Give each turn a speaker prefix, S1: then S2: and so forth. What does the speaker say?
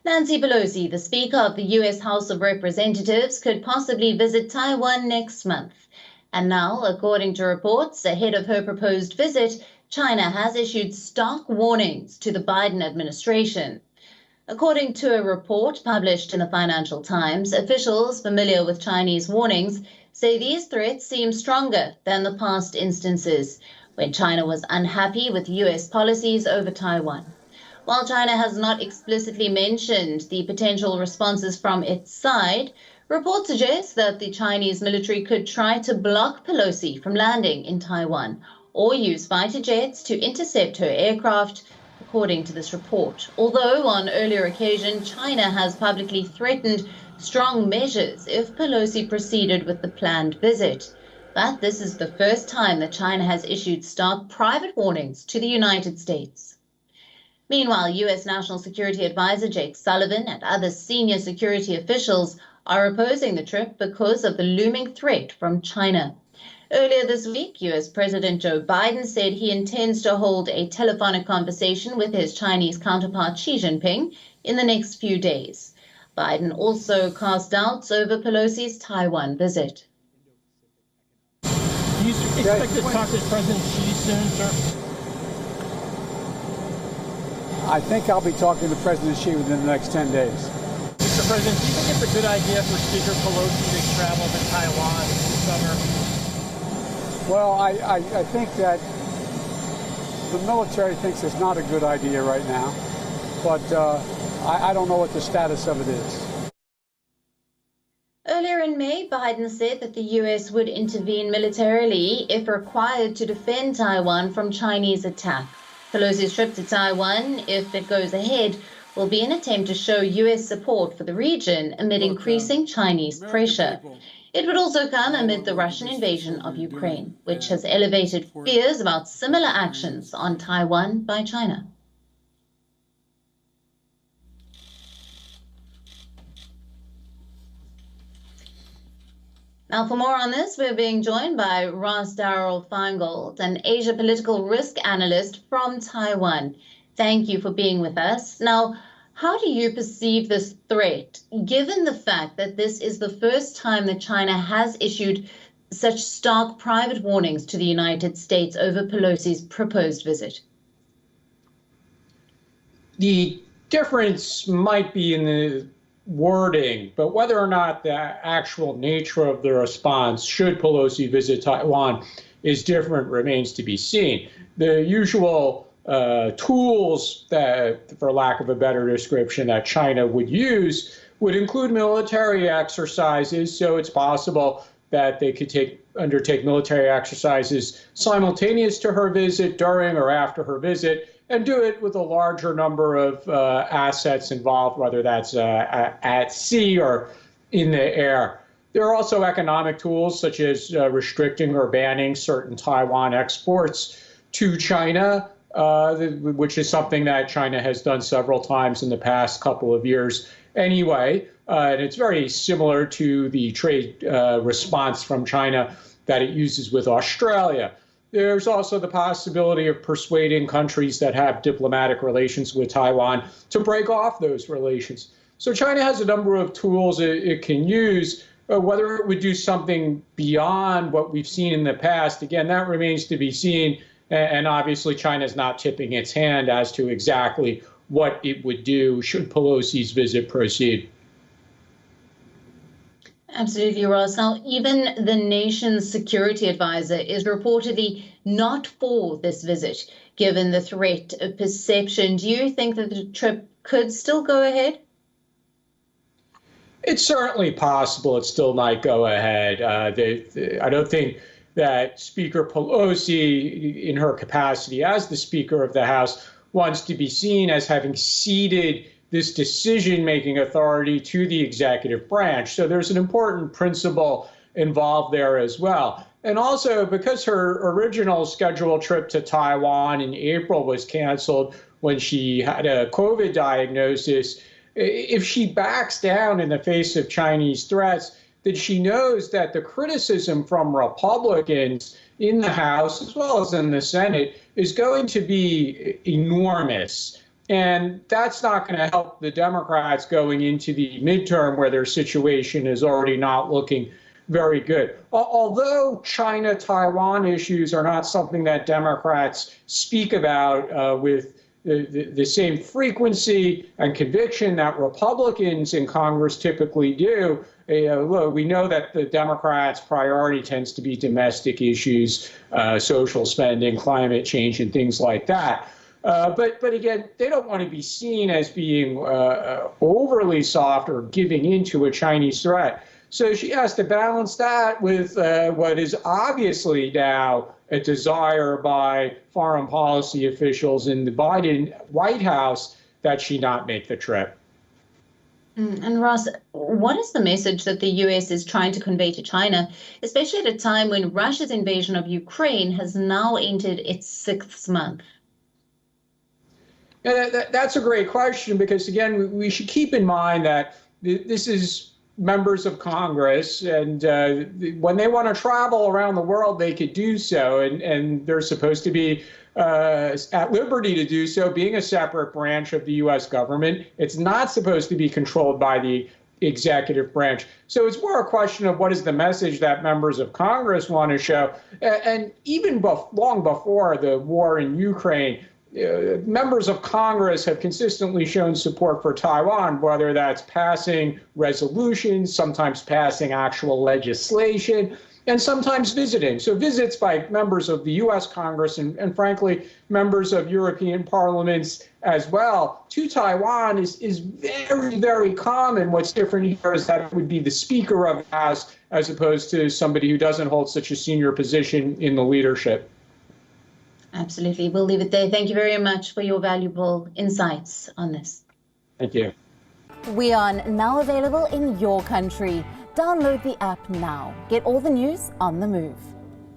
S1: Nancy Pelosi, the Speaker of the US House of Representatives, could possibly visit Taiwan next month. And now, according to reports, ahead of her proposed visit, China has issued stark warnings to the Biden administration. According to a report published in the Financial Times, officials familiar with Chinese warnings say these threats seem stronger than the past instances when China was unhappy with US policies over Taiwan. While China has not explicitly mentioned the potential responses from its side, reports suggest that the Chinese military could try to block Pelosi from landing in Taiwan or use fighter jets to intercept her aircraft, according to this report. Although on earlier occasion, China has publicly threatened strong measures if Pelosi proceeded with the planned visit. But this is the first time that China has issued stark private warnings to the United States. Meanwhile, U.S. National Security Advisor Jake Sullivan and other senior security officials are opposing the trip because of the looming threat from China. Earlier this week, U.S. President Joe Biden said he intends to hold a telephonic conversation with his Chinese counterpart Xi Jinping in the next few days. Biden also cast doubts over Pelosi's Taiwan visit.
S2: Do you expect to talk to President Xi soon, sir?
S3: I think I'll be talking to President Xi within the next 10 days.
S2: Mr. President, do you think it's a good idea for Speaker Pelosi to travel to Taiwan this summer?
S3: Well, I think that the military thinks it's not a good idea right now, but I don't know what the status of it is.
S1: Earlier in May, Biden said that the U.S. would intervene militarily if required to defend Taiwan from Chinese attack. Pelosi's trip to Taiwan, if it goes ahead, will be an attempt to show U.S. support for the region amid increasing Chinese pressure. It would also come amid the Russian invasion of Ukraine, which has elevated fears about similar actions on Taiwan by China. Now, for more on this, we're being joined by Ross Darrell Feingold, an Asia political risk analyst from Taiwan. Thank you for being with us. Now, how do you perceive this threat, given the fact that this is the first time that China has issued such stark private warnings to the United States over Pelosi's proposed visit?
S4: The difference might be in the wording, but whether or not the actual nature of the response, should Pelosi visit Taiwan, is different remains to be seen. The usual tools that, for lack of a better description, that China would use would include military exercises. So it's possible that they could undertake military exercises simultaneous to her visit, during or after her visit, and do it with a larger number of assets involved, whether that's at sea or in the air. There are also economic tools, such as restricting or banning certain Taiwan exports to China, which is something that China has done several times in the past couple of years anyway. And it's very similar to the trade response from China that it uses with Australia. There's also the possibility of persuading countries that have diplomatic relations with Taiwan to break off those relations. So China has a number of tools it can use. Whether it would do something beyond what we've seen in the past, again, that remains to be seen. And obviously, China is not tipping its hand as to exactly what it would do should Pelosi's visit proceed.
S1: Absolutely, Ross. Now, even the nation's security advisor is reportedly not for this visit, given the threat of perception. Do you think that the trip could still go ahead?
S4: It's certainly possible it still might go ahead. I don't think that Speaker Pelosi, in her capacity as the Speaker of the House, wants to be seen as having ceded this decision-making authority to the executive branch. So there's an important principle involved there as well. And also, because her original scheduled trip to Taiwan in April was canceled when she had a COVID diagnosis, if she backs down in the face of Chinese threats, then she knows that the criticism from Republicans in the House, as well as in the Senate, is going to be enormous. And that's not going to help the Democrats going into the midterm where their situation is already not looking very good. Although China-Taiwan issues are not something that Democrats speak about with the same frequency and conviction that Republicans in Congress typically do, look, we know that the Democrats' priority tends to be domestic issues, social spending, climate change, and things like that. But again, they don't want to be seen as being overly soft or giving into a Chinese threat. So she has to balance that with what is obviously now a desire by foreign policy officials in the Biden White House that she not make the trip.
S1: And Ross, what is the message that the US is trying to convey to China, especially at a time when Russia's invasion of Ukraine has now entered its 6th month?
S4: Yeah, that's a great question, because, again, we should keep in mind that this is members of Congress, and when they want to travel around the world, they could do so, and they're supposed to be at liberty to do so, being a separate branch of the U.S. government. It's not supposed to be controlled by the executive branch. So it's more a question of what is the message that members of Congress want to show. And even long before the war in Ukraine, members of Congress have consistently shown support for Taiwan, whether that's passing resolutions, sometimes passing actual legislation, and sometimes visiting. So visits by members of the U.S. Congress and frankly, members of European parliaments as well to Taiwan is very, very common. What's different here is that it would be the Speaker of the House as opposed to somebody who doesn't hold such a senior position in the leadership.
S1: Absolutely. We'll leave it there. Thank you very much for your valuable insights on this.
S4: Thank you.
S5: WION, now available in your country. Download the app now. Get all the news on the move.